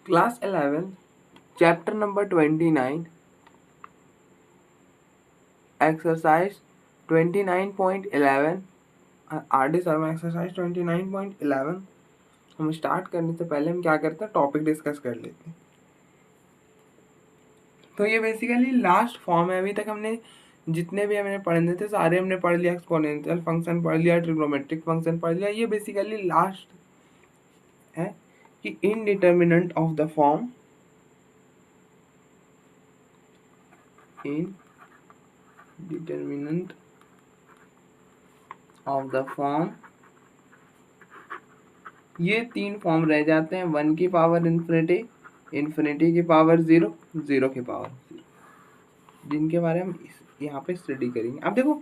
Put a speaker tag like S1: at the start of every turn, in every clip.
S1: Class 11 chapter number 29 exercise 29.11 RD. Sharma exercise 29.11। हम start करने से पहले हम क्या करते हैं, टॉपिक डिस्कस कर लेते हैं। तो ये बेसिकली लास्ट फॉर्म है। अभी तक हमने जितने भी हमने पढ़ने थे सारे हमने पढ़ लिया। एक्सपोनेंशियल फंक्शन पढ़ लिया, ट्रिग्नोमेट्रिक फंक्शन पढ़ लिया। ये बेसिकली लास्ट है कि indeterminate of the form indeterminant of the form, ये तीन फॉर्म रह जाते हैं, 1 की पावर इन्फिनिटी, इन्फिनिटी की पावर 0, 0 की पावर 0, जिनके बारे में हम यहाँ पे स्टडी करेंगे। अब देखो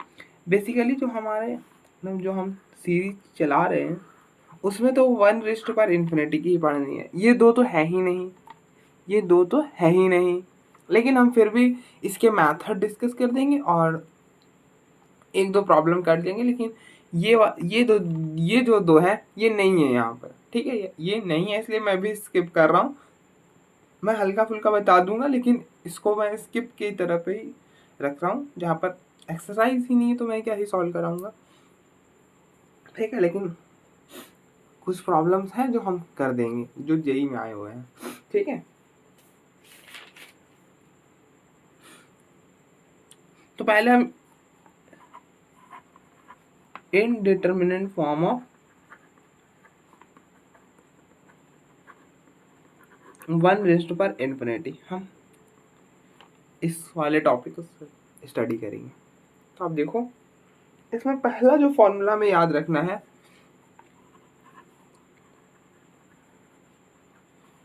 S1: बेसिकली जो हमारे जो हम सीरीज चला रहे हैं उसमें तो 1/इन्फिनिटी की ही पढ़नी है। ये दो तो है ही नहीं, ये दो तो है ही नहीं, लेकिन हम फिर भी इसके मेथड डिस्कस कर देंगे और एक दो प्रॉब्लम कर देंगे। लेकिन ये जो दो है ये नहीं है यहाँ पर, ठीक है। ये नहीं है इसलिए मैं भी स्किप कर रहा हूँ। मैं हल्का फुल्का बता दूंगा लेकिन इसको मैं स्किप की तरह पे ही रख रहा हूँ। जहाँ पर एक्सरसाइज ही नहीं है तो मैं क्या ही सॉल्व कराऊंगा, ठीक है। लेकिन कुछ प्रॉब्लम्स हैं जो हम कर देंगे, जो जेई में आए हुए हैं, ठीक है। तो पहले हम इनडिटर्मिनेंट फॉर्म ऑफ 1/इन्फिनिटी हम इस वाले टॉपिक को स्टडी करेंगे। तो आप देखो इसमें पहला जो फॉर्मूला में याद रखना है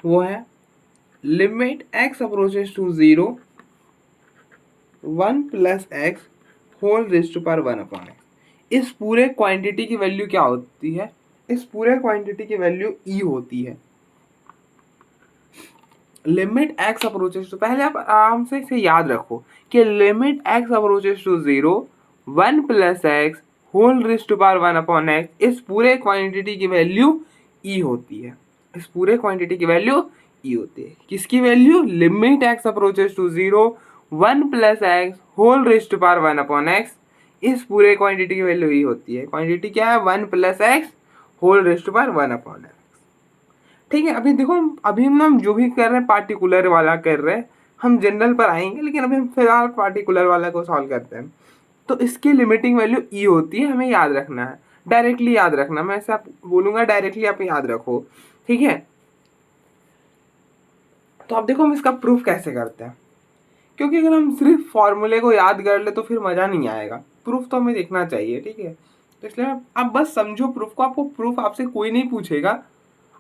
S1: वो है limit x approaches to 0 1 + x whole raise to power 1/x। इस पूरे क्वांटिटी की वैल्यू क्या होती है? इस पूरे क्वांटिटी की वैल्यू e होती है। लिमिट x अप्रोचेस टू, पहले आप आराम से इसे याद रखो कि limit x approaches to 0 1 + x whole raise to power 1/x, इस पूरे क्वांटिटी की वैल्यू e होती है। इस पूरे क्वांटिटी की वैल्यू e होती है। किसकी value? Limit x approaches to 0 1 + x whole raise to power 1/x, इस पूरे क्वांटिटी की वैल्यू e होती है। क्वांटिटी क्या है? 1 + x whole raise to power 1/x, ठीक है। अभी देखो अभी हम जो भी कर रहे हैं पार्टिकुलर वाला कर रहे हैं, हम जनरल पर आएंगे लेकिन अभी हम फिलहाल पार्टिकुलर वाला को सॉल्व करते हैं। तो इसकी लिमिटिंग वैल्यू ई होती है, हमें याद रखना है, डायरेक्टली याद रखना। मैं ऐसे आप बोलूंगा डायरेक्टली आप याद रखो, ठीक है। तो अब देखो हम इसका प्रूफ कैसे करते हैं, क्योंकि अगर हम सिर्फ फॉर्मूले को याद कर ले तो फिर मज़ा नहीं आएगा, प्रूफ तो हमें देखना चाहिए, ठीक है। तो इसलिए आप बस समझो प्रूफ को। आपको प्रूफ आपसे कोई नहीं पूछेगा,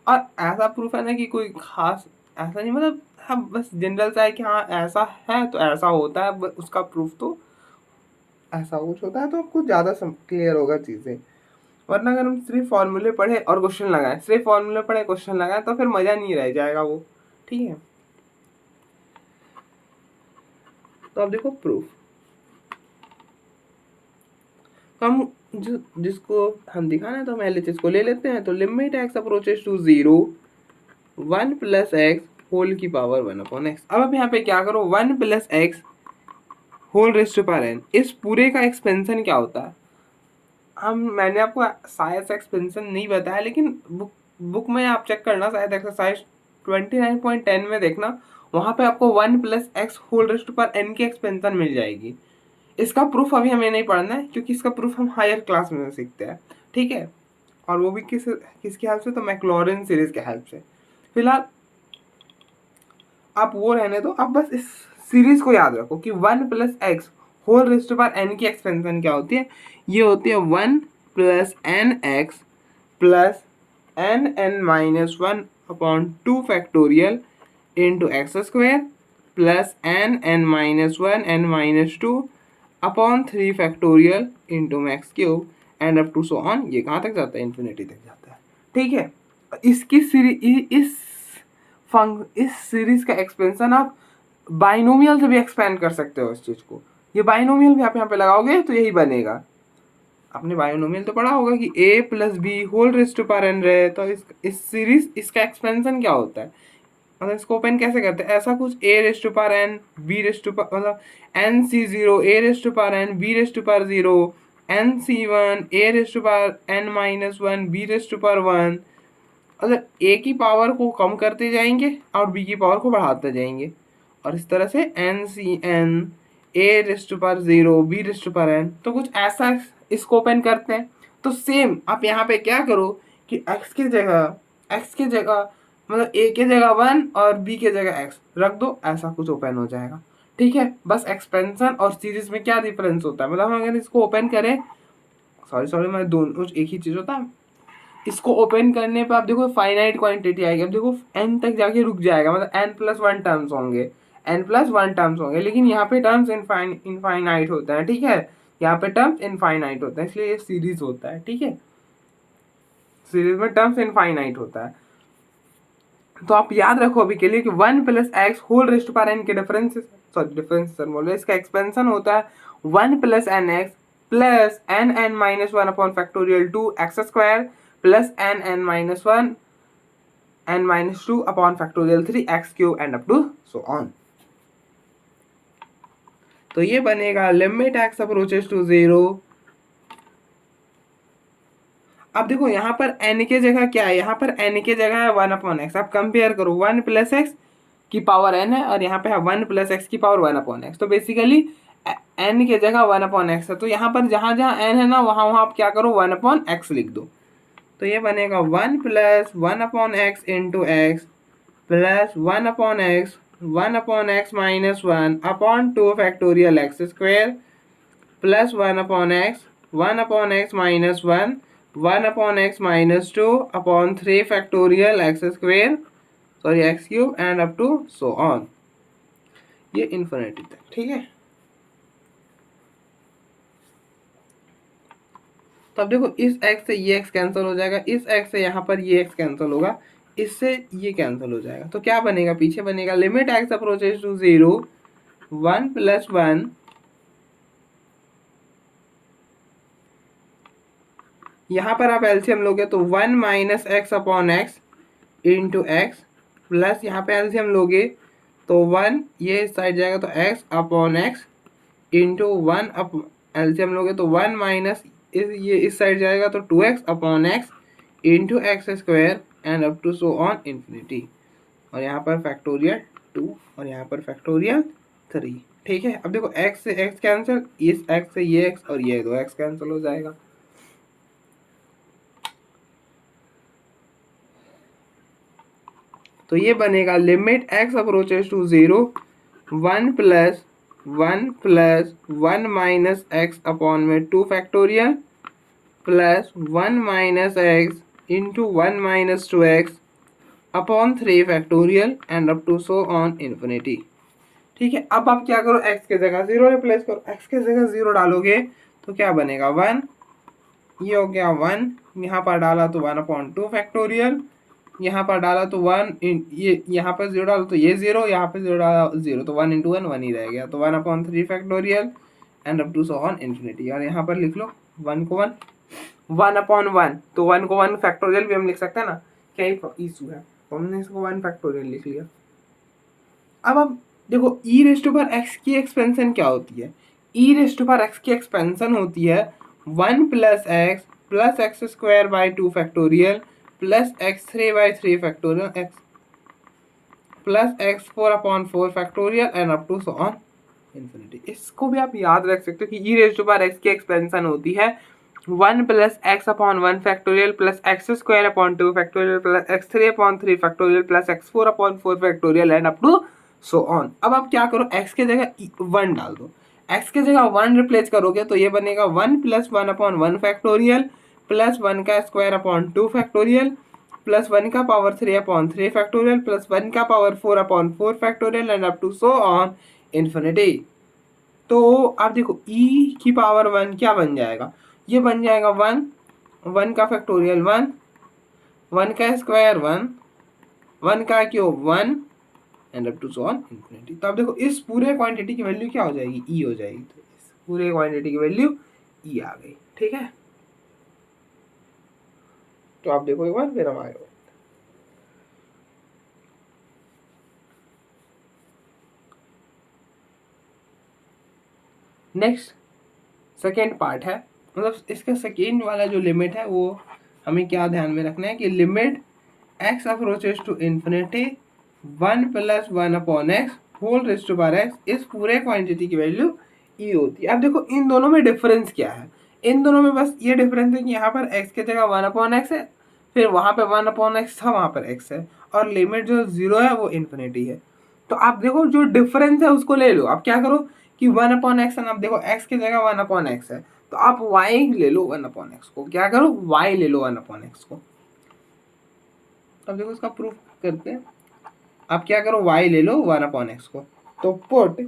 S1: और ऐसा प्रूफ है ना कि कोई खास ऐसा नहीं, मतलब हाँ बस जनरल सा है कि हाँ ऐसा है तो ऐसा होता है, उसका प्रूफ तो ऐसा कुछ होता है, तो आपको ज़्यादा क्लियर होगा चीज़ें। वरना अगर हम सिर्फ फॉर्मूले पढ़े और क्वेश्चन लगाए, सिर्फ फॉर्मूले पढ़े क्वेश्चन लगाए तो फिर मज़ा नहीं रह जाएगा वो, ठीक है। तो अब देखो प्रूफ, तो हम जिसको हम दिखाना है तो हम LHS को ले लेते हैं। तो limit x approaches to 0 1 + x whole की पावर 1/x। अब आप यहाँ पे क्या करो, 1 + x whole raise to power n, इस पूरे का एक्सपेंशन क्या होता है? मैंने आपको शायद से एक्सपेंशन नहीं बताया, लेकिन बुक में आप चेक करना, शायद एक्सरसाइज 29.10 में देखना, वहाँ पे आपको 1 + x whole raise to power n की एक्सपेंशन मिल जाएगी। इसका प्रूफ अभी हमें नहीं पढ़ना है क्योंकि इसका प्रूफ हम हायर क्लास में सीखते हैं, ठीक है। और वो भी किसकी हेल्प से? तो मैक्लॉरिन सीरीज के हेल्प से। फिलहाल आप वो रहने दो, आप बस इस सीरीज को याद रखो कि 1 + x whole raise to power n की एक्सपेंशन क्या होती है? ये होती है 1 + nx plus n(n-1) factorial into x² plus n(n-1) factorial into max cube and up to so on. ये कहाँ तक जाता है? इन्फिनिटी तक जाता है, ठीक है। इसकी इस सीरीज का एक्सपेंशन आप बाइनोमियल से भी एक्सपेंड कर सकते हो इस चीज को। ये बाइनोमियल भी आप यहाँ पे लगाओगे तो यही बनेगा। आपने बाइनोमियल तो पढ़ा होगा कि a + b whole raise to power n रहे, तो इस सीरीज इसका एक्सपेंशन क्या होता है? मतलब इसको ओपन कैसे करते हैं, ऐसा कुछ a raised to power n b raised to power मतलब nc0 a raised to power n b raised to power 0 nc1 a raised to power n minus 1 b raised to power 1, मतलब a की power को कम करते जाएंगे और b की power को बढ़ाते जाएंगे, और इस तरह से ncn a raised to power 0 b raised to power n, तो कुछ ऐसा इसको ओपन करते हैं। तो सेम आप यहाँ पे क्या करो कि x के जगह मतलब a के जगह 1 और b के जगह x रख दो, ऐसा कुछ ओपन हो जाएगा। ठीक है, बस एक्सपेंशन और सीरीज में क्या डिफरेंस होता है, मतलब हम अगर इसको ओपन करें, सॉरी मैं दोनों एक ही चीज होता है, इसको ओपन करने पे आप देखो फाइनाइट क्वांटिटी आएगी, अब देखो n तक जाके रुक जाएगा, मतलब n+1 टर्म्स होंगे, n+1 टर्म्स होंगे, लेकिन यहाँ पे टर्म्स इनफाइनाइट होता है। ठीक है, यहाँ पे टर्म्स इनफाइनाइट होता है, इसलिए ये सीरीज होता है। ठीक है, सीरीज में टर्म्स इनफाइनाइट होता है। तो आप याद रखो अभी के लिए कि 1 + x whole raised power n के डिफरेंस बोल रहे, इसका एक्सपेंशन होता है 1 + nx plus n(n-1 upon factorial 2x² plus n(n-1 n-2 upon factorial 3x³ and up to so on. तो ये बनेगा लिमिट x अप्रोचेस टू 0। अब देखो यहाँ पर n के जगह क्या है, यहाँ पर n के जगह है 1/x, आप कंपेयर करो 1 + x की पावर n है और यहाँ पे है 1 + x की पावर 1/x, तो बेसिकली n के जगह 1/x है, तो यहाँ पर जहाँ जहाँ n है ना वहाँ वहाँ आप क्या करो 1/x लिख दो। तो ये बनेगा 1 + 1/x into x plus 1/x 1/x minus 1 upon 2 factorial x² plus 1/x 1/x minus 1 1/x minus 2 upon 3 factorial x² sorry x³ and up to so on, ये इन्फिनिटी तक। ठीक है, तो अब देखो इस x से ये x कैंसिल हो जाएगा, इस x से यहाँ पर ये x कैंसिल होगा, इससे ये कैंसिल हो जाएगा, तो क्या बनेगा, पीछे बनेगा लिमिट x अप्रोचेस टू 0 1 + 1 यहाँ पर आप एलसीएम लोगे तो 1 - x upon x into x plus यहाँ पे एलसीएम लोगे तो 1 ये इस साइड जाएगा तो x upon x into 1 up LCM लोगे तो 1 माइनस ये इस साइड जाएगा तो 2x upon x into x² and up to so on infinity, और यहाँ पर फैक्टोरियल 2 और यहाँ पर फैक्टोरियल 3। ठीक है, अब देखो x से x कैंसिल, इस x से ये x और ये 2x कैंसिल हो जाएगा। तो ये बनेगा limit x approaches to 0 1 + 1 + 1 minus x upon में 2 factorial plus 1 minus x into 1 minus 2x upon 3 factorial and up to so on infinity. ठीक है, अब आप क्या करो x के जगह 0 रिप्लेस करो, x के जगह 0 डालोगे तो क्या बनेगा 1, ये हो गया 1, यहाँ पर डाला तो 1/2 फैक्टोरियल, यहाँ पर डाला तो 1 ये यहाँ पर 0 डाला तो ये 0, यहाँ पे 0 डाला 0, तो 1 × 1 1 ही रह गया, तो 1/3 factorial and up to so on infinity, और यहाँ पर लिख लो 1 को 1 1/1, तो 1 को 1 फैक्टोरियल भी हम लिख सकते हैं ना, क्या ही इशू है, तो हमने इसको 1 फैक्टोरियल लिख लिया। अब देखो e⁻x की एक्सपेंशन क्या होती है, e⁻x की एक्सपेंशन होती है 1 + x plus x² 2 factorial plus x3/3 factorial x plus x4/4 factorial and up to so on infinity. इसको भी आप याद रख सकते हो कि e⁻x की एक्सपेंशन होती है 1 + x/1 factorial plus x² 2 factorial plus x3/3 factorial plus x4/4 factorial and up to so on. अब आप क्या करो x के जगह 1 डाल दो, x के जगह 1 रिप्लेस करोगे तो ये बनेगा 1 + 1/1 फैक्टोरियल प्लस 1 का स्क्वायर 2 फैक्टोरियल प्लस 1 का पावर 3/3 फैक्टोरियल प्लस 1 का power 4/4 factorial and up to so on infinity. तो आप देखो e की पावर 1 क्या बन जाएगा, ये बन जाएगा 1 1 का फैक्टोरियल 1 1 का स्क्वायर 1 1 का cube 1 and up to so on infinity. तो आप देखो इस पूरे क्वांटिटी की वैल्यू क्या हो जाएगी, e हो जाएगी, तो इस पूरे क्वांटिटी की वैल्यू e आ गई। ठीक है, तो आप देखो एक बार फिर हम आगे नेक्स्ट सेकेंड पार्ट है, मतलब इसका सेकेंड वाला जो लिमिट है वो हमें क्या ध्यान में रखना है कि limit x approaches to infinity 1 + 1/x whole raise to power x, इस पूरे क्वांटिटी की वैल्यू e होती है। अब देखो इन दोनों में डिफरेंस क्या है, इन दोनों में बस ये डिफरेंस है कि यहाँ पर x की जगह 1/x है, फिर वहाँ पे 1/x था, वहाँ पर x है, और लिमिट जो 0 है वो इन्फिनिटी है। तो आप देखो जो डिफरेंस है उसको ले लो। आप क्या करो कि 1/x है ना, आप देखो x की जगह 1/x है, तो आप y ले लो 1/x को, क्या करो y ले लो 1/x को। अब देखो इसका प्रूफ करते हैं। आप क्या करो y ले लो 1/x को, तो पुट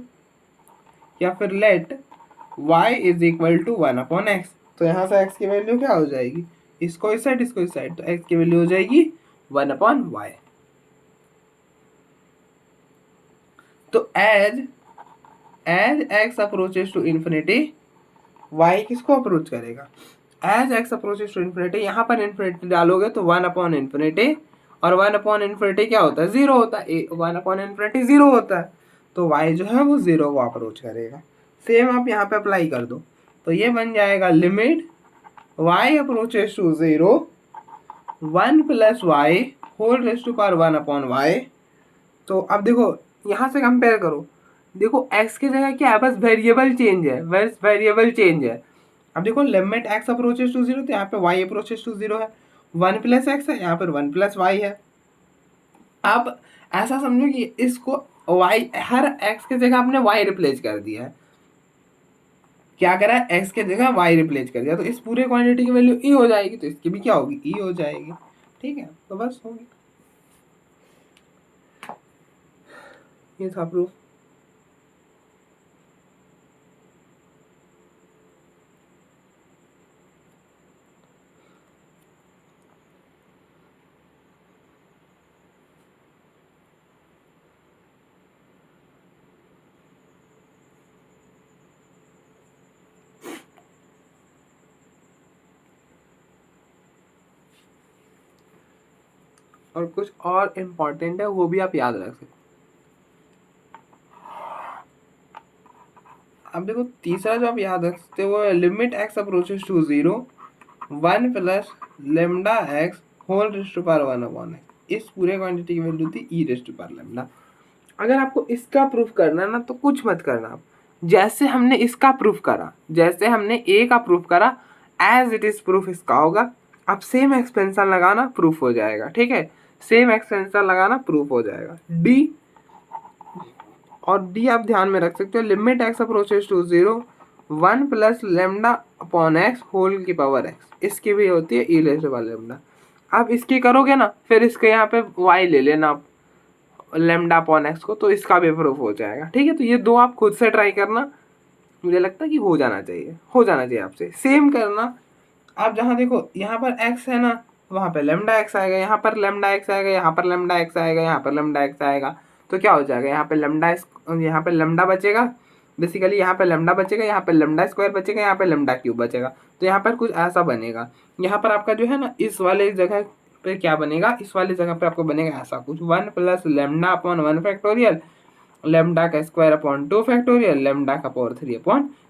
S1: या फिर let y is equal to 1/x, तो यहाँ से x की वैल्यू क्या हो जाएगी, इसको इस साइड इसको इस साइड, तो x की वैल्यू हो जाएगी 1/y। तो as x approaches to infinity y किसको अप्रोच करेगा, as x approaches to infinity, यहाँ पर इन्फिनिटी डालोगे तो 1/इन्फिनिटी, और 1/इन्फिनिटी क्या होता है, 0 होता है, 1/इन्फिनिटी 0 होता है, तो y जो है वो 0 को अप्रोच करेगा। सेम आप यहाँ पे अप्लाई कर दो, तो ये बन जाएगा limit y approaches to 0 1 + y whole raise to power 1/y। तो अब देखो यहाँ से कंपेयर करो, देखो x की जगह क्या है, बस वेरिएबल चेंज है, बस वेरिएबल चेंज है। अब देखो लिमिट x अप्रोचेस टू 0, तो यहाँ पे y अप्रोचेस टू 0 है, 1 + x है, यहाँ पर 1 + y है। आप ऐसा समझो कि इसको y, हर x की जगह आपने y रिप्लेस कर दिया है, क्या करा है x की जगह y रिप्लेस कर दिया, तो इस पूरे क्वांटिटी की वैल्यू e हो जाएगी, तो इसकी भी क्या होगी, e हो जाएगी। ठीक है, तो बस हो गया, ये था प्रूफ। और कुछ और इम्पोर्टेंट है वो भी आप याद रख सकते। अब देखो तीसरा जो आप याद रख सकते हो वो है limit x approaches to 0 1 + λx whole raise to power 1/x, इस पूरे क्वांटिटी की वैल्यू थी e raise to power lambda. अगर आपको इसका प्रूफ करना है ना तो कुछ मत करना, आप जैसे हमने इसका प्रूफ करा, जैसे हमने a का प्रूफ करा, एज इट इज प्रूफ इसका होगा। आप सेम एक्सपेंशन लगाना, प्रूफ हो जाएगा। ठीक है, सेम एक्सपेंशन लगाना, प्रूफ हो जाएगा। d और d आप ध्यान में रख सकते हो, limit x approaches to 0 1 + λ/x whole की पावर x, इसकी भी होती है e raise to power lambda. आप इसकी करोगे ना, फिर इसके यहाँ पे y ले लेना आप λ/x को, तो इसका भी प्रूफ हो जाएगा। ठीक है, तो ये दो आप खुद से ट्राई करना, मुझे लगता है कि हो जाना चाहिए आपसे। सेम करना, आप जहाँ देखो यहाँ पर x है ना, वहाँ पे λx आएगा, यहाँ पर λx आएगा, यहाँ पर λx आएगा, यहाँ पर λx आएगा, तो क्या हो जाएगा, यहाँ पे लैम्डा बचेगा, बेसिकली यहाँ पे लैम्डा बचेगा, यहाँ पे λ² बचेगा, यहाँ पे λ³ बचेगा, तो यहाँ पर कुछ ऐसा बनेगा। यहाँ पर आपका जो है ना, इस वाले जगह पे क्या बनेगा, इस वाली जगह पे आपको बनेगा ऐसा कुछ 1 + λ/1 फैक्टोरियल, λ² 2 फैक्टोरियल, λ³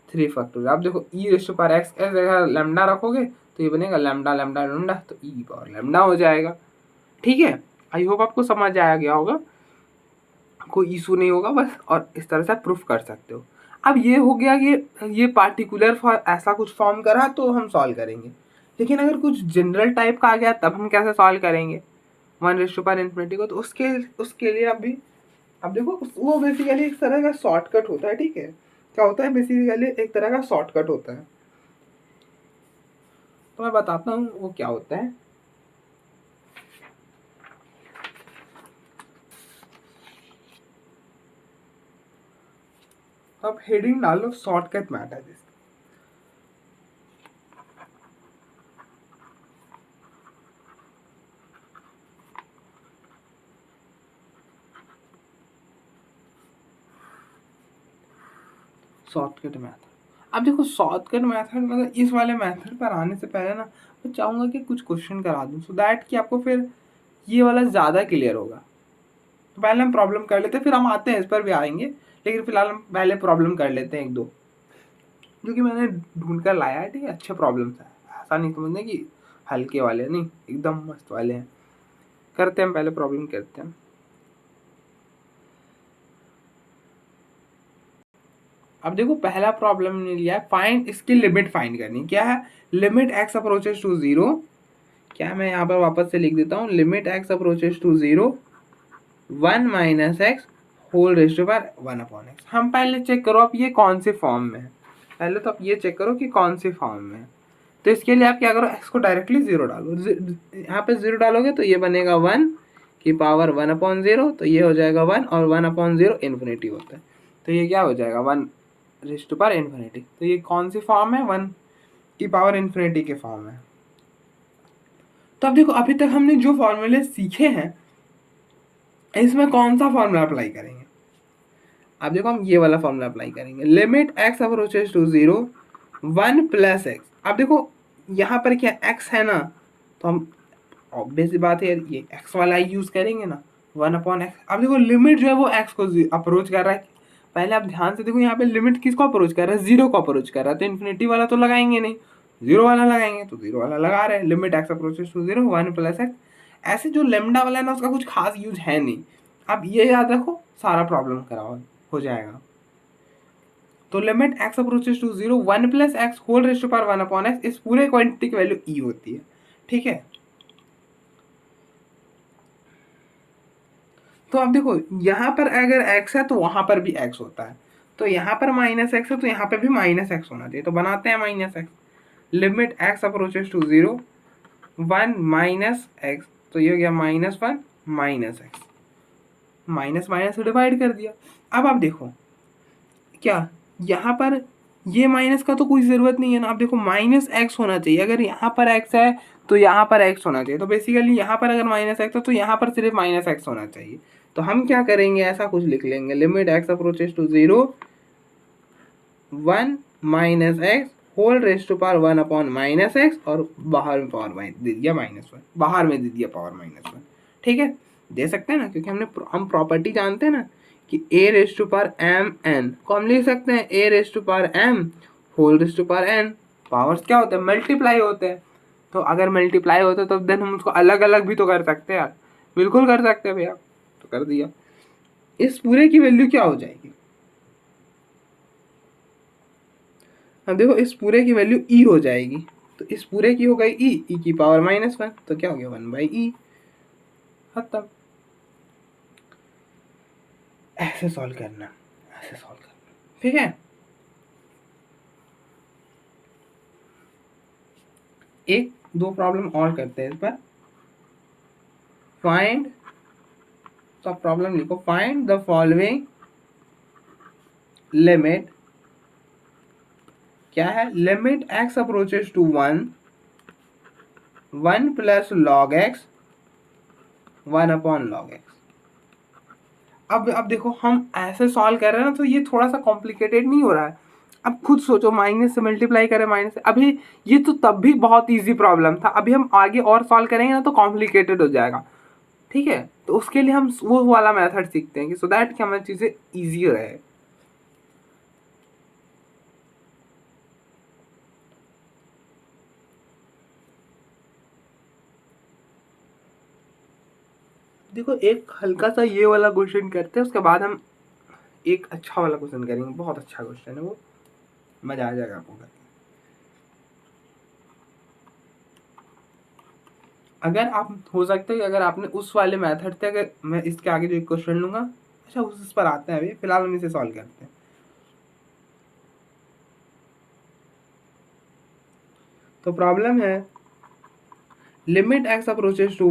S1: 3/3 फैक्टोरियल। आप देखो e raise to power x इस जगह लैम्डा रखोगे तो ये बनेगा लैम्डा, तो e पावर लैम्डा हो जाएगा। ठीक है, आई होप आपको समझ आया गया होगा, कोई इशू नहीं होगा बस, और इस तरह से प्रूफ कर सकते हो। अब ये हो गया कि ये पार्टिकुलर ऐसा कुछ फॉर्म करा तो हम सॉल्व करेंगे, लेकिन अगर कुछ जनरल टाइप का आ गया तब हम कैसे सॉल्व करेंगे 1 रेज़ टू पावर इन्फिनिटी को, तो उसके लिए अभी अब देखो वो बेसिकली एक तरह का शॉर्टकट होता है। ठीक है, क्या होता है, बेसिकली एक तरह का शॉर्टकट होता है, तो मैं बताता हूँ वो क्या होता है। अब हेडिंग डालो शॉर्टकट मैथड। शॉर्टकट मैथड, अब देखो शॉर्टकट मैथड मतलब इस वाले मैथड पर आने से पहले ना मैं चाहूँगा कि कुछ क्वेश्चन करा दूँ, सो दैट कि आपको फिर ये वाला ज़्यादा क्लियर होगा। तो पहले हम प्रॉब्लम कर लेते हैं, फिर हम आते हैं इस पर भी आएंगे, लेकिन फिलहाल हम पहले प्रॉब्लम कर लेते हैं एक दो। जो कि मैंने ढूंढ कर लाया है। ठीक है, अच्छे प्रॉब्लम्स है, ऐसा नहीं समझने कि हल्के वाले नहीं, एकदम मस्त वाले हैं। करते हैं, पहले प्रॉब्लम करते हैं। अब देखो पहला प्रॉब्लम ने लिया है फाइंड, इसकी लिमिट फाइंड करनी। क्या है? Limit x approaches to zero. क्या मैं यहाँ पर वापस से लिख देता हूँ, limit x approaches to zero 1 minus x whole raise to power 1 upon x. हम पहले चेक करो आप ये कौन से फॉर्म में है, पहले तो आप ये चेक करो कि कौन से फॉर्म में है। तो इसके लिए आप क्या करो, एक्स को डायरेक्टली जीरो डालो। यहाँ पे जीरो डालोगे तो ये बनेगा 1 की पावर 1 अपॉन जीरो, तो ये हो जाएगा 1, और 1 अपॉन जीरो इन्फिनिटी होता है, तो ये क्या हो जाएगा 1 रेज़ टू पावर इन्फिनिटी। तो ये कौन सी फॉर्म है, 1 की पावर इन्फिनिटी के फॉर्म है। तो अब देखो अभी तक हमने जो फॉर्मूले सीखे हैं इसमें कौन सा फॉर्मूला अप्लाई करेंगे। अब देखो हम ये वाला फॉर्मूला अप्लाई करेंगे, limit x approaches to zero 1 plus x. अब देखो यहाँ पर क्या एक्स है ना, तो हम ऑब्वियस बात है ये एक्स वाला ही यूज करेंगे ना, 1 अपॉन एक्स। अब देखो लिमिट जो है वो एक्स को अप्रोच कर रहा है। पहले आप ध्यान से देखो यहाँ पे लिमिट किसको अप्रोच कर रहा है, जीरो को अप्रोच कर रहा है, तो इन्फिनिटी वाला तो लगाएंगे नहीं, जीरो वाला लगाएंगे, तो जीरो वाला लगा रहे हैं। Limit x approaches to zero 1 plus x. ऐसे जो लेमडा वाला है ना उसका कुछ खास यूज है नहीं। अब ये याद रखो, सारा प्रॉब्लम कराओ हो जाएगा। तो limit x approaches to zero 1 plus x whole raise to power 1 upon x, इस पूरे क्वांटिटी की वैल्यू ई होती है। ठीक है, तो अब देखो यहाँ पर अगर x है तो वहां पर भी x होता है, तो यहाँ पर माइनस एक्स है तो यहाँ पे भी माइनस एक्स होना चाहिए, तो बनाते हैं minus x. Limit x approaches to zero 1 minus x, तो ये हो गया -1 माइनस एक्स, माइनस माइनस से डिवाइड कर दिया। अब आप देखो क्या यहाँ पर ये माइनस का तो कोई ज़रूरत नहीं है ना। अब देखो माइनस एक्स होना चाहिए, अगर यहाँ पर एक्स है तो यहाँ पर एक्स होना चाहिए, तो बेसिकली यहाँ पर अगर माइनस एक्स है तो यहाँ पर सिर्फ माइनस एक्स होना चाहिए। तो हम क्या करेंगे, ऐसा कुछ लिख लेंगे, limit x approaches to zero 1 minus x whole raise to power 1 upon minus x, और बाहर में पावर दे दिया -1, बाहर में दे दिया पावर -1। ठीक है, दे सकते हैं ना, क्योंकि हम प्रॉपर्टी जानते हैं ना कि a raise to power m n को हम लिख सकते हैं a raise to power m whole raise to power n। Powers क्या होते हैं, मल्टीप्लाई होते हैं, तो अगर मल्टीप्लाई होते तो देन हम उसको अलग अलग भी तो कर सकते हैं यार, बिल्कुल कर सकते हैं भैया, तो कर दिया। इस पूरे की वैल्यू क्या हो जाएगी, अब देखो इस पूरे की वैल्यू e हो जाएगी, तो इस पूरे की हो गई e की पावर -1, तो क्या हो गया 1/e, खत्म। ऐसे सॉल्व करना, ऐसे सॉल्व करना, ठीक है। एक दो प्रॉब्लम और करते हैं इस पर। फाइंड, तो प्रॉब्लम लिखो, फाइंड द फॉलोइंग लिमिट। क्या है, limit x approaches to 1 plus log x 1 upon log x। अब देखो हम ऐसे सॉल्व कर रहे हैं ना, तो ये थोड़ा सा कॉम्प्लिकेटेड नहीं हो रहा है। अब खुद सोचो, माइनस से मल्टीप्लाई करें माइनस से, अभी ये तो तब भी बहुत इजी प्रॉब्लम था, अभी हम आगे और सॉल्व करेंगे ना तो कॉम्प्लिकेटेड हो जाएगा। ठीक है, तो उसके लिए हम वो वाला मेथड सीखते हैं कि सो दैट कि हमारी चीज़ें ईजी रहे। देखो एक हल्का सा ये वाला क्वेश्चन करते हैं, उसके बाद हम एक अच्छा वाला क्वेश्चन करेंगे, बहुत अच्छा क्वेश्चन है वो, मजा आ जाएगा आपको करके। अगर आप हो सकता है अगर आपने उस वाले मेथड से, अगर मैं इसके आगे जो एक क्वेश्चन लूंगा, अच्छा उस पर आते हैं, अभी फिलहाल हम इसे सॉल्व करते हैं। तो प्रॉब्लम है limit x approaches to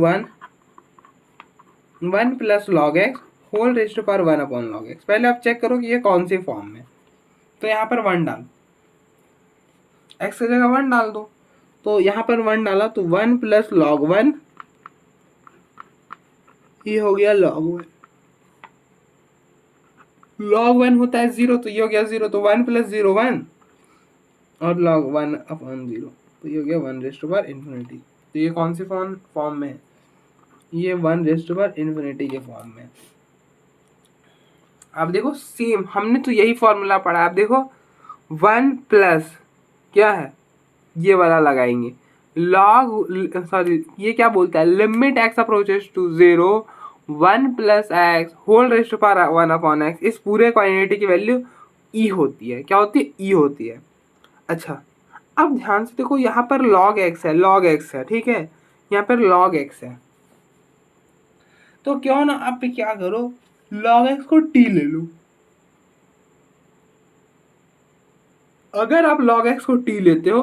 S1: 1 plus log x whole raise to power 1 upon log x. पहले आप चेक करो कि ये कौन सी फॉर्म में, तो यहाँ पर 1 डाल, एक्स की जगह 1 डाल दो, तो यहाँ पर 1 डाला तो 1 प्लस लॉग 1, ये हो गया लॉग 1। लॉग 1 होता है 0, तो ये हो गया 0, तो 1 प्लस 0 1, और लॉग 1 अपॉन 0, तो ये हो गया 1 रेज़ टू पावर इन्फिनिटी। तो ये कौन सी फॉर्म में है, ये 1 रेज़ टू पावर इन्फिनिटी के फॉर्म में। अब देखो सेम हमने तो यही फॉर्मूला पढ़ा है। अब देखो 1 प्लस क्या है, ये वाला लगाएंगे लॉग, सॉरी ये क्या बोलता है, limit x approaches to 0 1 plus x whole raised to power 1 upon x. इस पूरे क्वांटिटी की वैल्यू ई होती है। क्या होती है, ई होती है। अच्छा अब ध्यान से देखो, यहाँ पर log x है, log x है, ठीक है, यहाँ पर log x है। तो क्यों ना आप क्या करो, log x को t ले लो। अगर आप log x को t लेते हो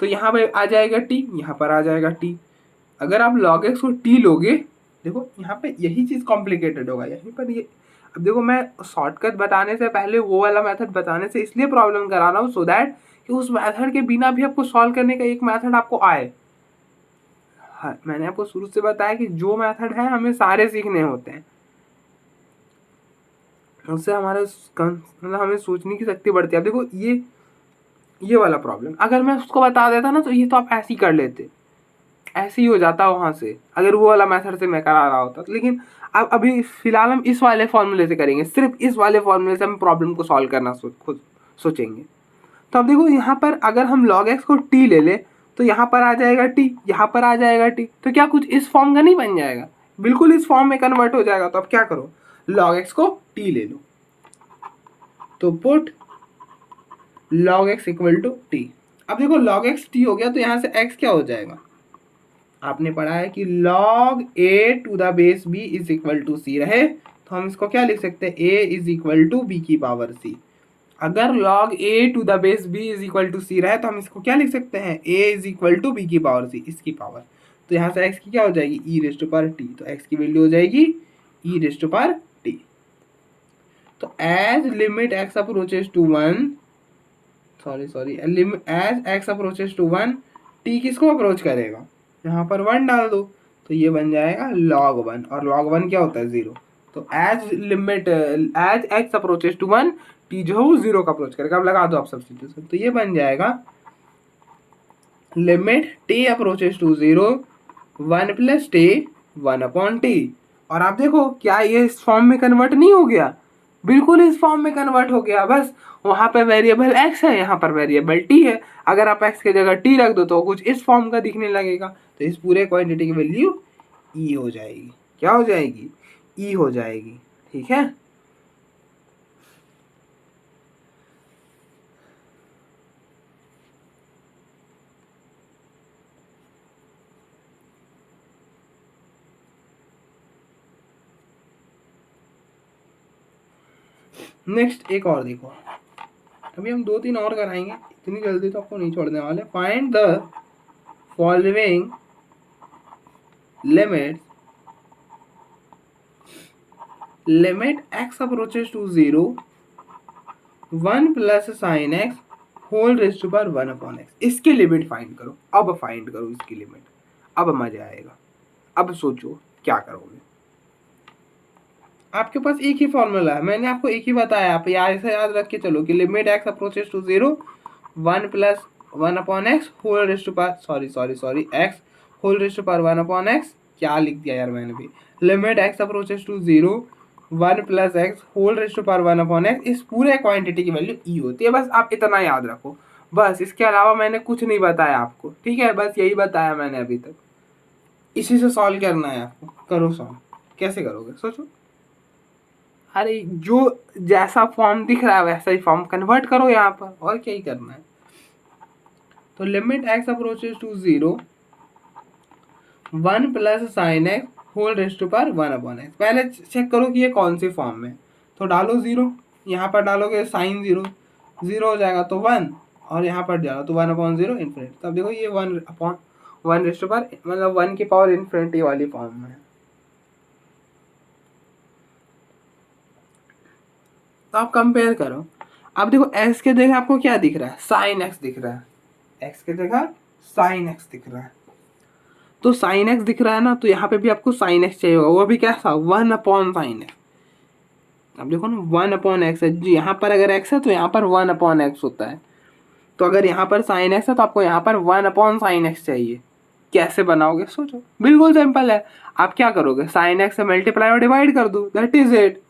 S1: तो यहाँ पे आ जाएगा t, यहाँ पर आ जाएगा t। अगर आप log x को t लोगे, देखो यहाँ पे यही चीज कॉम्प्लिकेटेड होगा यहीं पर। ये अब देखो, मैं शॉर्टकट बताने से पहले वो वाला मेथड बताने से इसलिए प्रॉब्लम करा रहा हूँ, सो दैट कि उस मेथड के बिना भी आपको सॉल्व करने का एक मेथड आपको आए। हाँ, मैंने आपको शुरू से बताया कि जो मेथड है हमें सारे सीखने होते हैं, उससे हमारे मतलब हमें सोचने की शक्ति बढ़ती है। अब देखो ये वाला प्रॉब्लम अगर मैं उसको बता देता ना, तो ये तो आप ऐसे ही कर लेते, ऐसे ही हो जाता वहां से, अगर वो वाला मेथड से मैं करा रहा होता। लेकिन अब अभी फिलहाल हम इस वाले फॉर्मूले से करेंगे, सिर्फ इस वाले फॉर्मूले से हम प्रॉब्लम को सॉल्व करना खुद सोचेंगे। तो अब देखो, यहाँ पर अगर हम log x को t ले ले तो यहाँ पर आ जाएगा t, यहाँ पर आ जाएगा t, तो क्या कुछ इस फॉर्म का नहीं बन जाएगा, बिल्कुल इस फॉर्म में कन्वर्ट हो जाएगा। तो अब क्या करो, log x को t ले लो, तो put log x equal to t। अब देखो log x t हो गया, तो यहाँ से x क्या हो जाएगा, आपने पढ़ा है कि log a to the base b is equal to c रहे, तो हम इसको क्या लिख सकते हैं, a is equal to b की पावर c। अगर log a to the base b is equal to c रहे, तो हम इसको क्या लिख सकते हैं, a is equal to b की पावर c, इसकी पावर। तो यहाँ से x की क्या हो जाएगी, e raised to power t, तो x की वैल्यू हो जाएगी e raised to power t। तो as limit x approaches to 1, sorry as x approaches to 1 t किसको अप्रोच करेगा, यहाँ पर 1 डाल दो, तो ये बन जाएगा log 1, और log 1 क्या होता है, 0। तो as limit as x approaches to 1 t जो है वो 0 का अप्रोच करेगा। अब लगा दो आप सब्स्टिट्यूशन, तो ये बन जाएगा limit t approaches to 0 1 plus t 1 upon t। और आप देखो क्या ये इस फॉर्म में कन्वर्ट नहीं हो गया, बिल्कुल इस फॉर्म में कन्वर्ट हो गया। बस वहां पे वेरिएबल x है, यहाँ पर वेरिएबल t है, अगर आप x की जगह t रख दो तो कुछ इस फॉर्म का दिखने लगेगा। तो इस पूरे क्वांटिटी की वैल्यू e हो जाएगी। क्या हो जाएगी, e हो जाएगी, ठीक है। नेक्स्ट एक और देखो, अभी हम 2-3 और कराएंगे, इतनी जल्दी तो आपको नहीं छोड़ने वाले। Find the following limit x approaches to 0 1 plus sine x whole raised to power 1 upon x। इसकी लिमिट फाइंड करो, अब फाइंड करो इसकी लिमिट, अब मजा आएगा। अब सोचो क्या करोगे, आपके पास एक ही फॉर्मूला है, मैंने आपको एक ही बताया, आप ऐसा याद रख के चलो कि limit x approaches to 0 1 plus 1 upon x whole raised to power sorry x whole raised to power 1 upon x. क्या लिख दिया यार मैंने भी, limit x approaches to 0 1 plus x whole raised to power 1 upon x. इस पूरे quantity की value e होती है, बस आप इतना याद रखो, बस इसके अलावा मैंने कुछ नहीं बताया आपको, ठीक है, बस यही बताया मैंने अभी तक। इसी से सॉल्व करना है आपको, करो सॉल्व। कैसे करोगे सोचो, अरे जो जैसा फॉर्म दिख रहा है वैसा ही फॉर्म कन्वर्ट करो यहाँ पर, और क्या ही करना है। तो limit x approaches to 0 1 plus sine x whole raised to power 1 upon x. पहले चेक करो कि ये कौन सी फॉर्म में, तो डालो 0, यहाँ पर डालोगे साइन 0 0 हो जाएगा तो 1, और यहाँ पर डालो तो 1 अपॉन 0 इन्फिनिटी। तब देखो ये 1 अपॉन 1 रेस्ट टू पावर मतलब 1 की पावर इन्फिनिटी वाली फॉर्म में। तो आप कंपेयर करो, अब देखो x के जगह आपको क्या दिख रहा है, साइन x दिख रहा है, x के जगह साइन x दिख रहा है। तो साइन x दिख रहा है ना, तो यहाँ पे भी आपको साइन x चाहिए होगा, वो भी कैसा 1 अपॉन साइन x। अब देखो ना 1 अपॉन एक्स है जी, यहाँ पर अगर x है तो यहाँ पर 1 अपॉन एक्स होता है। तो अगर यहाँ पर साइन x है तो आपको यहाँ पर 1 अपॉन साइन x चाहिए। कैसे बनाओगे सोचो, बिल्कुल सिंपल है, आप क्या करोगे, साइन x से मल्टीप्लाई और डिवाइड कर दो, दैट इज इट।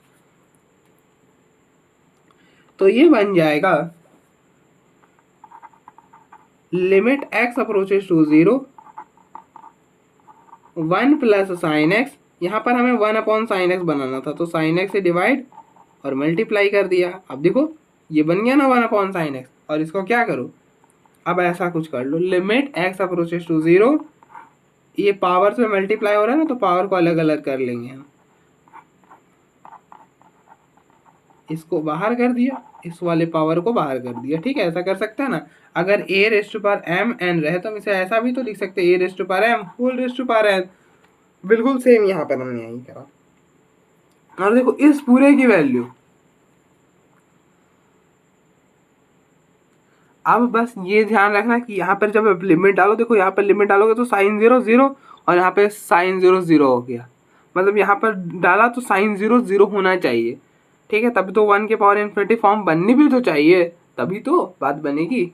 S1: तो ये बन जाएगा limit x approaches to 0, 1 plus sine x, यहाँ पर हमें 1 अपॉन साइन एक्स बनाना था, तो साइन एक्स से डिवाइड और मल्टीप्लाई कर दिया। अब देखो ये बन गया ना 1 अपॉन साइन एक्स, और इसको क्या करो, अब ऐसा कुछ कर लो, लिमिट x अप्रोचेस टू 0, ये पावर से मल्टीप्लाई हो रहा है ना, तो पावर को अलग अलग कर लेंगे हम, इसको बाहर कर दिया, इस वाले पावर को बाहर कर दिया। ठीक है, ऐसा कर सकते हैं ना। अगर a raised to power m n रहे तो हम इसे ऐसा भी तो लिख सकते हैं, a raised to power m whole raised to power n। बिल्कुल सेम यहाँ पर हमने यही करा। और देखो इस पूरे की वैल्यू, अब बस ये ध्यान रखना कि यहाँ पर जब आप लिमिट डालो, देखो यहाँ पर लिमिट डालोगे तो साइन 0 0 और यहाँ पे साइन 0 0 हो गया, मतलब यहाँ पर डाला तो साइन 0 0 होना चाहिए। ठीक है, तभी तो 1 के पावर इन्फिनिटी फॉर्म बननी भी तो चाहिए, तभी तो बात बनेगी,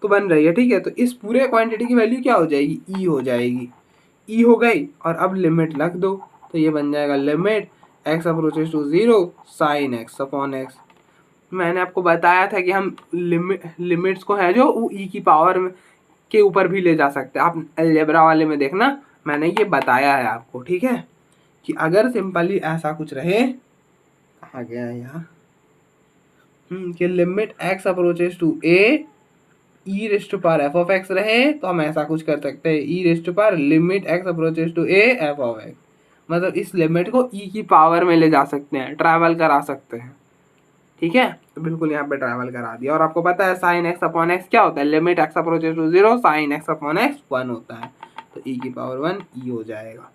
S1: तो बन रही है। ठीक है, तो इस पूरे क्वांटिटी की वैल्यू क्या हो जाएगी, ई हो जाएगी, ई हो गई, और अब लिमिट रख दो, तो ये बन जाएगा limit x approaches to 0 sine x upon x. मैंने आपको बताया था कि हम लिमिट्स को है जो ई की पावर के ऊपर भी ले जा सकते हैं, आप अलजेब्रा वाले में देखना, मैंने ये बताया है आपको। ठीक है, कि अगर सिंपली ऐसा कुछ रहे, कहाँ गया है यहाँ, कि limit x approaches to a e raised to power f of x रहे, तो हम ऐसा कुछ कर सकते हैं, e raised to power limit x approaches to a f of x, मतलब इस लिमिट को ई की पावर में ले जा सकते हैं, ट्रैवल करा सकते हैं। ठीक है, तो बिल्कुल यहाँ पे ट्रैवल करा दिया। और आपको पता है साइन एक्स अपॉन एक्स क्या होता है, limit x approaches to 0 sine x upon x 1 होता है, तो ई की पावर 1 ई हो जाएगा।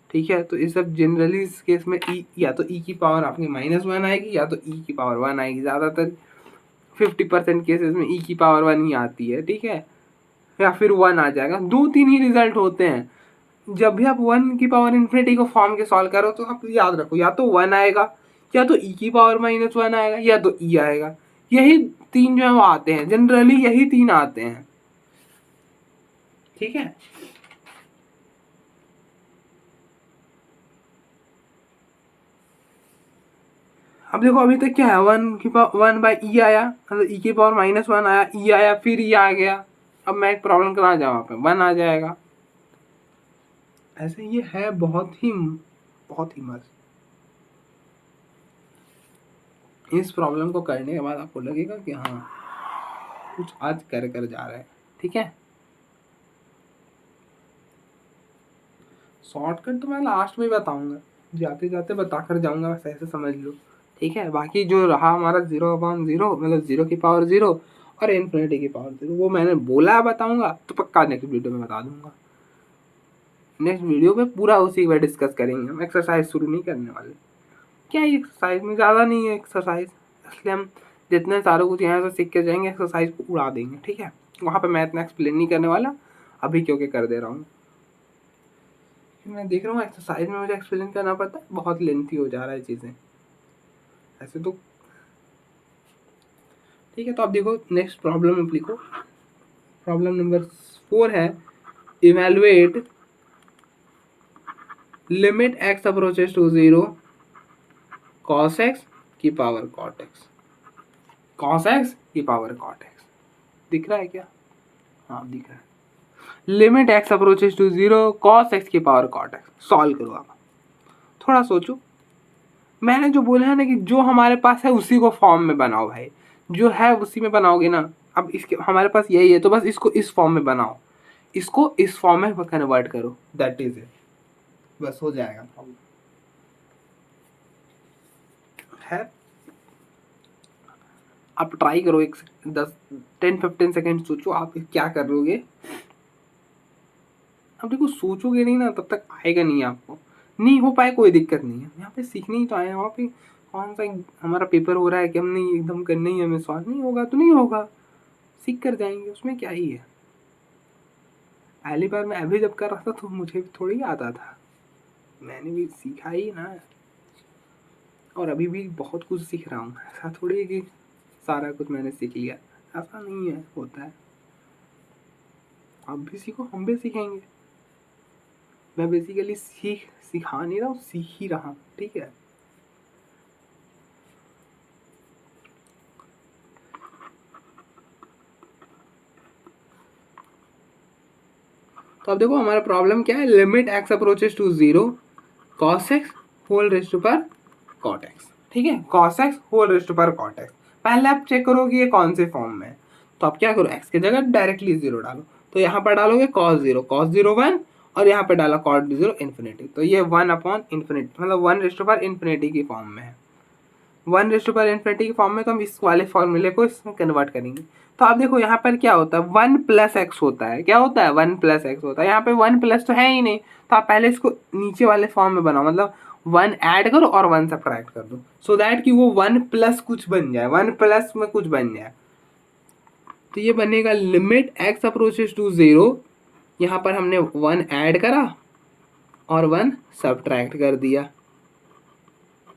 S1: ठीक है, तो इस सब जनरली इस केस में ई या तो ई की पावर आपकी -1 आएगी, या तो ई की पावर 1 आएगी, ज़्यादातर 50% केसेस में ई की पावर 1 ही आती है। ठीक है, या फिर 1 आ जाएगा, 2-3 ही रिजल्ट होते हैं। जब भी आप 1 की पावर इन्फिनिटी को फॉर्म के सॉल्व करो तो आप याद रखो, या तो 1 आएगा, या तो ई की पावर -1 आएगा, या तो ई आएगा। यही 3 जो है वो आते हैं, जनरली यही 3 आते हैं। ठीक है, अब देखो अभी तक क्या है, 1 बाई ई आया, मतलब ई की पावर -1 आया, ई आया, फिर ई आ गया। अब मैं एक प्रॉब्लम करा जाऊँ, वहाँ पे 1 आ जाएगा। ऐसे ये है बहुत ही मस्त। इस प्रॉब्लम को करने के बाद आपको लगेगा कि हाँ कुछ आज कर जा रहे हैं। ठीक है, शॉर्टकट तो मैं लास्ट में बताऊंगा, जाते जाते बताकर जाऊंगा, बस ऐसे समझ लो। ठीक है, बाकी जो रहा हमारा 0/0, मतलब 0 की पावर 0 और इन्फिनिटी की पावर 0, वो मैंने बोला बताऊंगा, तो पक्का नेक्स्ट वीडियो में बता दूंगा। नेक्स्ट वीडियो में पूरा उसी पर डिस्कस करेंगे, हम एक्सरसाइज शुरू नहीं करने वाले। क्या है एक्सरसाइज में ज़्यादा नहीं है एक्सरसाइज, इसलिए हम जितने सारे कुछ यहाँ से सीख के जाएंगे एक्सरसाइज को उड़ा देंगे। ठीक है, वहाँ पे मैं इतना एक्सप्लेन नहीं करने वाला अभी, क्योंकि कर दे रहा हूँ। मैं देख रहा हूँ एक्सरसाइज में मुझे एक्सप्लेन करना पड़ता है, बहुत लेंथी हो जा रहा है चीज़ें ऐसे तो। ठीक है, तो आप देखो नेक्स्ट प्रॉब्लम में लिखो, प्रॉब्लम नंबर 4 है, evaluate limit x approaches to 0 cos x की power cot x, cos x की पावर cot x। दिख रहा है क्या, हाँ दिख रहा है। Limit x approaches to 0 cos x की पावर cot x। सॉल्व करो, आप थोड़ा सोचो, मैंने जो बोला है ना कि जो हमारे पास है उसी को फॉर्म में बनाओ भाई, जो है उसी में बनाओगे ना। अब इसके हमारे पास यही है, तो बस इसको इस फॉर्म में बनाओ, इसको इस फॉर्म में कन्वर्ट करो, दैट इज इट, बस हो जाएगा प्रॉब्लम है। आप ट्राई करो, 10-15 सेकेंड सोचो आप क्या कर लोगे। अब देखो सोचोगे नहीं ना तब तक आएगा नहीं, आपको नहीं हो पाए कोई दिक्कत नहीं है, यहाँ पे सीखने ही तो आए हैं। वहाँ पे कौन सा हमारा पेपर हो रहा है कि हम नहीं एकदम करना ही हमें सॉल्व नहीं होगा तो नहीं होगा, सीख कर जाएंगे, उसमें क्या ही है। पहली बार मैं अभी जब कर रहा था तो मुझे भी थोड़ी आता था, मैंने भी सीखा ही ना, और अभी भी बहुत कुछ सीख रहा हूँ। ऐसा थोड़ी है कि सारा कुछ मैंने सीख लिया, ऐसा नहीं है, होता है। आप भी सीखो, हम भी सीखेंगे। मैं बेसिकली सिखा नहीं रहा हूँ, सीख ही रहा हूँ। ठीक है, तो अब देखो हमारा प्रॉब्लम क्या है, limit x approaches to 0 cos x whole raised to power cot x, ठीक है, cos x whole raised to power cot x। पहले आप चेक करो कि ये कौन से फॉर्म में है, तो आप क्या करो, x की जगह डायरेक्टली 0 डालो, तो यहाँ पर डालोगे cos 0 1 और यहाँ पे डाला cot 0 इन्फिनिटी, तो ये 1 अपॉन इन्फिनिटी मतलब 1 रेस्ट टू पर इन्फिनिटी की फॉर्म में है, 1 रेस्ट टू पर इन्फिनिटी की फॉर्म में। तो हम इस वाले फॉर्मूले को इसमें कन्वर्ट करेंगे। तो आप देखो यहाँ पर क्या होता है, 1 प्लस एक्स होता है, क्या होता है 1 प्लस एक्स होता है, यहाँ पे 1 प्लस तो है ही नहीं, तो आप पहले इसको नीचे वाले फॉर्म में बनाओ, मतलब 1 ऐड करो और 1 सब्ट्रैक्ट कर दो, सो दैट कि वो 1 प्लस कुछ बन जाए, 1 प्लस में कुछ बन जाए। तो ये बनेगा लिमिट एक्स अप्रोचेस टू 0, यहाँ पर हमने 1 ऐड करा और 1 सब्ट्रैक्ट कर दिया,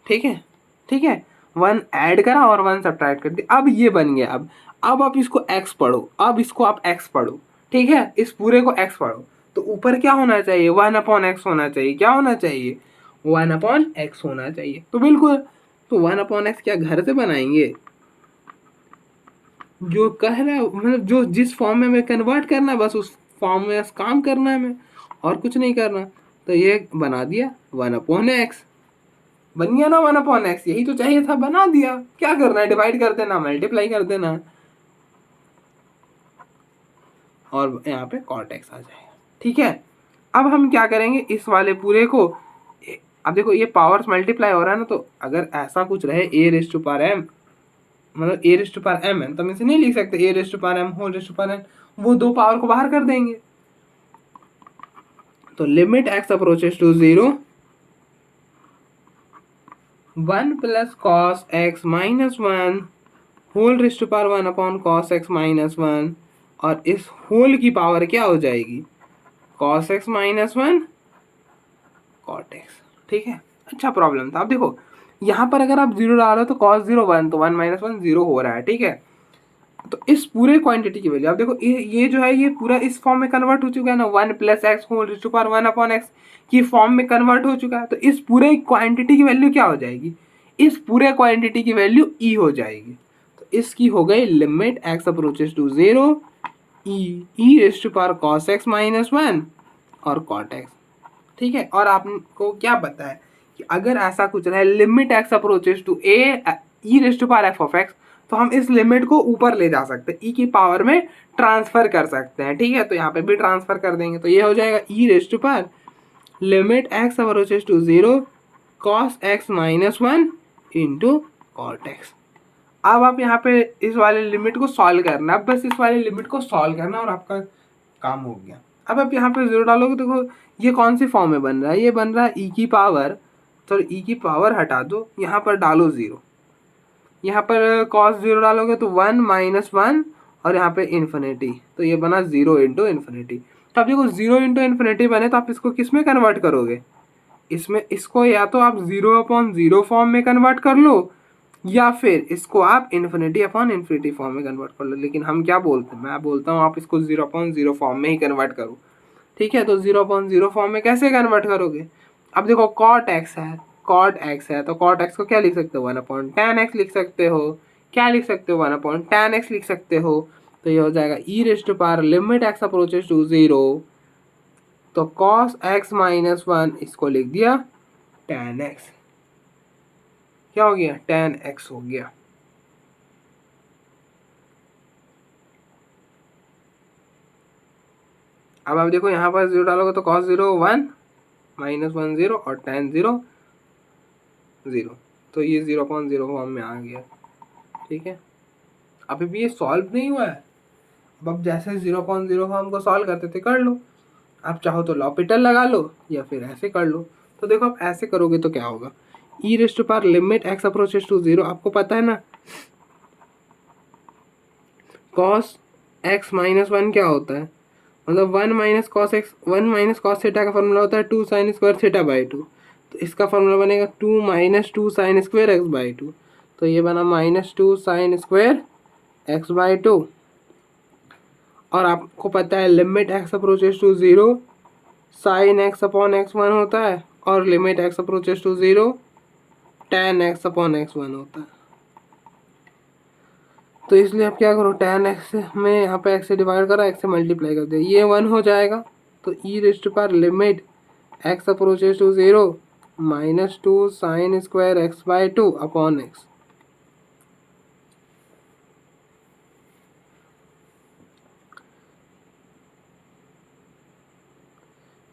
S1: ठीक है, ठीक है, 1 ऐड करा और 1 सब्ट्रैक्ट कर दिया। अब ये बन गया। अब आप इसको x पढ़ो, अब इसको आप x पढ़ो, ठीक है, इस पूरे को x पढ़ो, तो ऊपर क्या होना चाहिए, 1 अपॉन एक्स होना चाहिए, क्या होना चाहिए, 1 अपॉन एक्स होना चाहिए। तो बिल्कुल, तो 1 अपॉन एक्स क्या घर से बनाएंगे, जो कह रहा है मतलब जो जिस फॉर्म में हमें कन्वर्ट करना है बस उस फॉर्म में काम करना है हमें, और कुछ नहीं करना। तो ये बना दिया 1 अपॉन एक्स, बन गया ना 1 अपॉन एक्स, यही तो चाहिए था, बना दिया। क्या करना है, डिवाइड कर देना, मल्टीप्लाई कर देना, और यहाँ पे cot x आ जाएगा, ठीक है। अब हम क्या करेंगे, इस वाले पूरे को, अब देखो ये पावर्स मल्टीप्लाई हो रहा है ना, तो अगर ऐसा कुछ रहे a raised to power m, मतलब a raised to power m है, तो हम इसे नहीं लिख सकते a raised to power m whole raised to power n, वो दो पावर को बाहर कर देंगे। तो limit x approaches to 0 1 plus cos x minus 1 whole raised to power 1 upon cos x minus 1, और इस होल की पावर क्या हो जाएगी, cos x minus 1 cot x, ठीक है। अच्छा प्रॉब्लम था। अब देखो यहाँ पर अगर आप 0 डालो तो cos 0 1, तो 1 माइनस 1 0 हो रहा है, ठीक है। तो इस पूरे क्वांटिटी की वैल्यू आप देखो, ये जो है ये पूरा इस फॉर्म में कन्वर्ट हो चुका है ना, 1 plus x whole raised to power 1 upon x की फॉर्म में कन्वर्ट हो चुका है। तो इस पूरे क्वांटिटी की वैल्यू क्या हो जाएगी, इस पूरे क्वांटिटी की वैल्यू ई हो जाएगी। तो इसकी हो गई limit x approaches to 0 e raised to power cos x minus 1 और कॉट एक्स, ठीक है। और आपको क्या पता है कि अगर ऐसा कुछ रहे limit x approaches to a e raised to power f of x, तो हम इस लिमिट को ऊपर ले जा सकते हैं, ई की पावर में ट्रांसफर कर सकते हैं, ठीक है। तो यहाँ पे भी ट्रांसफर कर देंगे, तो ये हो जाएगा e raised to power limit x approaches to 0 cos x minus 1 into cot x. अब आप यहाँ पे इस वाले लिमिट को सॉल्व करना, अब बस इस वाले लिमिट को सॉल्व करना और आपका काम हो गया। अब आप यहाँ पे 0 डालोगे, देखो ये कौन सी फॉर्म में बन रहा है, ये बन रहा है ई की पावर, तो ई की पावर हटा दो, यहाँ पर डालो 0, यहाँ पर cos 0 डालोगे तो 1 माइनस 1 और यहाँ पे इन्फिनिटी, तो ये बना 0 इंटू इन्फिनिटी। तो अब देखो 0 इंटू इन्फिनिटी बने, तो आप इसको किस में कन्वर्ट करोगे, इसमें, इसको या तो आप 0 अपॉन 0 फॉर्म में कन्वर्ट कर लो, या फिर इसको आप इन्फिनिटी अपॉन इन्फिनिटी फॉर्म में कन्वर्ट कर लो। लेकिन हम क्या बोलते हैं, मैं बोलता हूँ आप इसको 0 अपॉन 0 फॉर्म में ही कन्वर्ट करो, ठीक है। तो 0 अपॉन 0 फॉर्म में कैसे कन्वर्ट करोगे, अब देखो cot x है, cot x है, तो cot x को क्या लिख सकते हो, 1 अपॉन tan x लिख सकते हो, क्या लिख सकते हो, 1 अपॉन tan x लिख सकते हो। तो ये हो जाएगा e raised to power limit x approaches to 0, तो cos x माइनस 1 इसको लिख दिया tan x, क्या हो गया, tan x हो गया। अब आप देखो यहाँ पर 0 डालोगे तो cos 0 1 माइनस 1 0 और tan 0 0, तो ये 0.0 फॉर्म में आ गया, ठीक है। अभी भी ये सॉल्व नहीं हुआ है, अब जैसे 0.0 फॉर्म को सॉल्व करते थे कर लो, आप चाहो तो लॉपिटल लगा लो या फिर ऐसे कर लो। तो देखो आप ऐसे करोगे तो क्या होगा, e raised to power limit x approaches to 0, आपको पता है ना cos x माइनस 1 क्या होता है, मतलब 1 minus cos x, 1 minus cos theta का फॉर्मूला होता है 2 साइन स्क्वायर थीटा बाई 2, तो इसका फॉर्मूला बनेगा 2 minus 2 sine square x by 2, तो ये बना minus 2 sine square x by 2। और आपको पता है limit x approaches to 0 sine x upon x 1 होता है, और limit x approaches to 0 tan x upon x 1 होता है। तो इसलिए आप क्या करो, tan x में यहाँ पे x से डिवाइड करो, x से मल्टीप्लाई कर दो, ये 1 हो जाएगा, तो e raised power limit x approaches to 0 -2 sine square x by 2 upon x.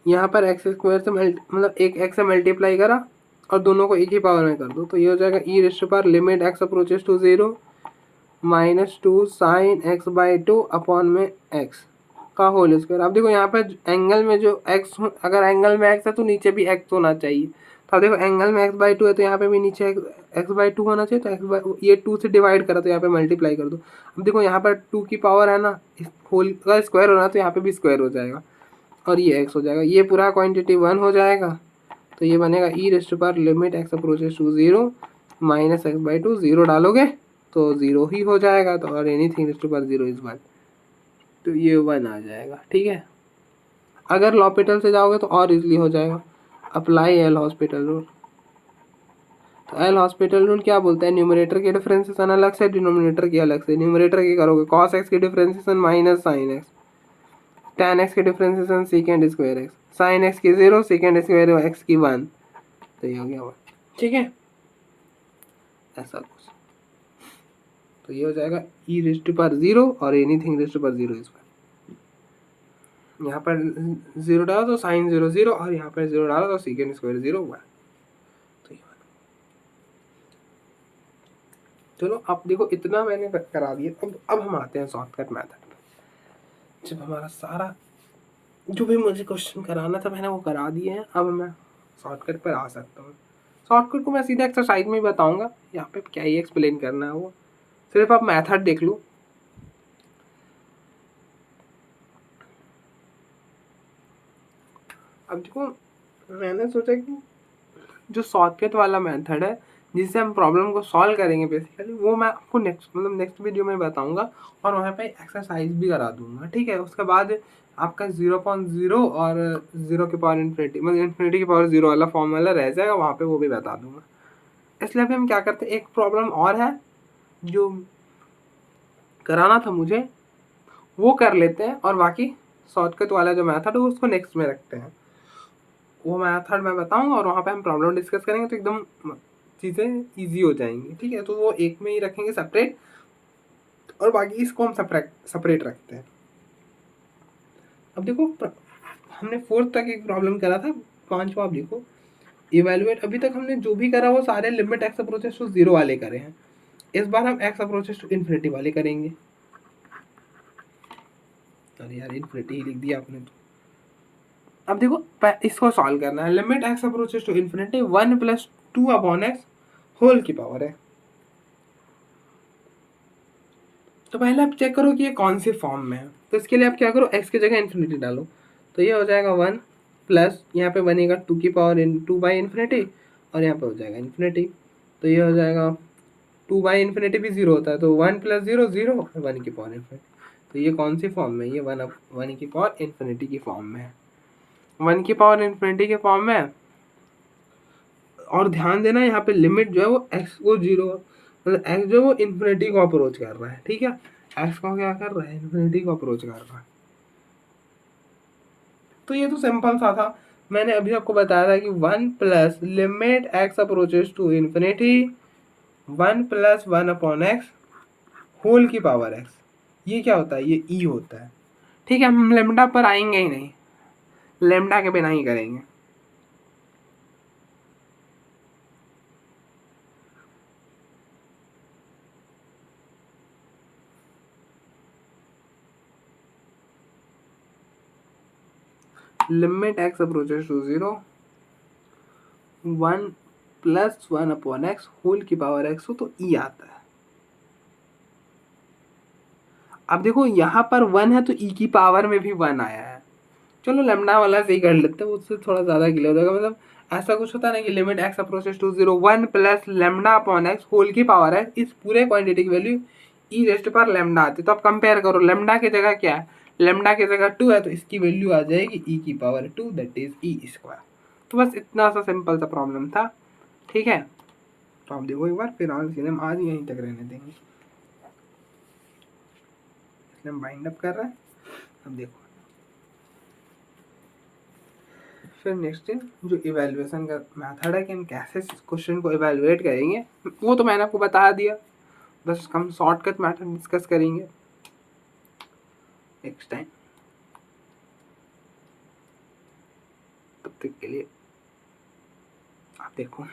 S1: यहाँ पर एक्स स्क्वायर से मतलब एक एक्स से मल्टीप्लाई करा और दोनों को एक ही पावर में कर दो, तो ये हो जाएगा e raised power limit x approaches to 0 -2 sine x by 2 upon में एक्स का होल स्क्वायर। अब देखो यहाँ पर एंगल में जो एक्स, अगर एंगल में एक्स है तो नीचे भी एक्स होना चाहिए। तो अब देखो एंगल में एक्स बाई 2 है तो यहाँ पे भी नीचे एक्स बाई 2 होना चाहिए। तो एक्स बाई ये 2 से डिवाइड करा तो यहाँ पे मल्टीप्लाई कर दो। अब देखो यहाँ पर 2 की पावर है ना, इस होल का स्क्वायर होना तो यहाँ पे भी स्क्वायर हो जाएगा और ये एक्स हो जाएगा, ये पूरा क्वांटिटी 1 हो जाएगा। तो ये बनेगा e raised power limit x approaches to 0 x एक्स बाई 2, 0 डालोगे तो 0 ही हो जाएगा। तो और एनीथिंग रेस्ट पर 0 इज 1, तो ये 1 आ जाएगा। ठीक है, अगर लॉपिटल से जाओगे तो और इजली हो जाएगा। Apply L hospital rule. तो एल हॉस्पिटल रूल क्या बोलता है, न्यूमरेटर की डिफरेंशिएशन अलग से, डिनोमिनेटर की अलग से। न्यूमरेटर की करोगे कॉस एक्स की differentiation minus sine x, tan x की differentiation second square x, sine x की 0, सेकेंड स्क्वायर एक्स की 1, तो ये हो गया 1। ठीक है, ऐसा कुछ। तो ये हो जाएगा ई रेस्ट पर 0 और एनीथिंग रेस्ट पर 0 इज 1। यहाँ पर 0 डालो तो साइन 0 0 और यहाँ पर 0 डालो तो सेकेंड स्क्वायर 0 1। तो ये चलो अब देखो इतना मैंने करा दिया। अब हम आते हैं शॉर्टकट मेथड पे। जब हमारा सारा जो भी मुझे क्वेश्चन कराना था मैंने वो करा दिए हैं, अब मैं शॉर्टकट पर आ सकता हूँ। शॉर्टकट को मैं सीधा एक्सरसाइज में ही बताऊंगा, यहाँ पे क्या ही एक्सप्लेन करना है, वो सिर्फ आप मेथड देख लो। अब देखो मैंने सोचा कि जो शॉर्टकट वाला मेथड है जिससे हम प्रॉब्लम को सॉल्व करेंगे बेसिकली, वो मैं आपको नेक्स्ट वीडियो में बताऊंगा और वहाँ पे एक्सरसाइज भी करा दूंगा। ठीक है, उसके बाद आपका 0.0 और 0 की पावर इन्फिनिटी, मतलब इन्फिनिटी की पावर 0 वाला फॉर्मूला रह जाएगा वहाँ पे, वो भी बता दूंगा। इसलिए अभी हम क्या करते हैं, एक प्रॉब्लम और है जो कराना था मुझे वो कर लेते हैं और बाकी शॉर्टकट वाला जो मेथड है उसको नेक्स्ट में रखते हैं। वो मेथड मैं बताऊंगा और वहाँ पे हम प्रॉब्लम डिस्कस करेंगे तो एकदम चीज़ें इजी हो जाएंगी। ठीक है, तो वो एक में ही रखेंगे सेपरेट और बाकी इसको हम सेपरेट रखते हैं। अब देखो हमने 4th तक एक प्रॉब्लम करा था, 5वां आप देखो इवेलुएट। अभी तक हमने जो भी करा वो सारे लिमिट एक्स अप्रोचेस टू 0 वाले करे हैं। इस बार हम एक्स अप्रोचेस टू इन्फिनिटी वाले करेंगे। अरे यार इन्फिनिटी ही लिख दिया आपने तो। अब देखो इसको सॉल्व करना है। Limit x approaches to infinity 1 + 2 upon x whole की पावर है। तो पहले आप चेक करो कि ये कौन सी फॉर्म में है। तो इसके लिए आप क्या करो, एक्स की जगह इन्फिनिटी डालो। तो ये हो जाएगा 1 प्लस यहाँ पे बनेगा 2 की पावर 2 बाई इन्फिनिटी और यहाँ पे हो जाएगा इन्फिनिटी। तो ये हो जाएगा 2 बाई इन्फिनिटी भी 0 होता है तो 1 + 0 0 1 की पावर इन्फिनिटी। तो ये कौन सी फॉर्म में, ये 1 की पावर इन्फिनिटी की फॉर्म में है। 1 की पावर इन्फिनिटी के फॉर्म में है। और ध्यान देना यहाँ पे लिमिट जो है वो एक्स को 0, मतलब एक्स जो वो इन्फिनिटी को अप्रोच कर रहा है। ठीक है, एक्स को क्या कर रहा है, इन्फिनिटी को अप्रोच कर रहा है। तो ये तो सिंपल सा था, मैंने अभी आपको बताया था कि 1 प्लस limit x approaches to infinity 1 + 1 upon x whole की पावर एक्स। ये क्या होता है, ये ई होता है। ठीक है, हम लेमडा पर आएंगे ही नहीं, लेमडा के बिना ही करेंगे। Limit x approaches to 0 1 + 1 upon x whole की पावर एक्स हो तो ई आता है। अब देखो यहाँ पर 1 है तो ई की पावर में भी 1 आया है। चलो लेमडा वाला सही कर लेते हैं, उससे थोड़ा ज़्यादा क्लियर हो जाएगा। मतलब ऐसा कुछ होता है ना कि limit x approaches to 0 1 + lambda upon x whole की पावर है, इस पूरे क्वांटिटी की value e raised power lambda आती है। तो आप कंपेयर करो, लेमडा की जगह क्या है, लेमडा की जगह 2 है तो इसकी वैल्यू आ जाएगी ई की power 2 that is E square. तो बस इतना सा सिंपल सा प्रॉब्लम था। ठीक है, तो आप देखो एक बार, फिर हम आज यहीं तक रहने देंगे, इसलिए हम बाइंड अप कर रहे हैं। अब देखो फिर नेक्स्ट दिन जो इवेल्युएशन का मेथड है कि हम कैसे इस क्वेश्चन को इवेलुएट करेंगे वो तो मैंने आपको बता दिया, बस उसका हम शॉर्टकट मेथड डिस्कस करेंगे नेक्स्ट टाइम। तब तक के लिए आप देखो।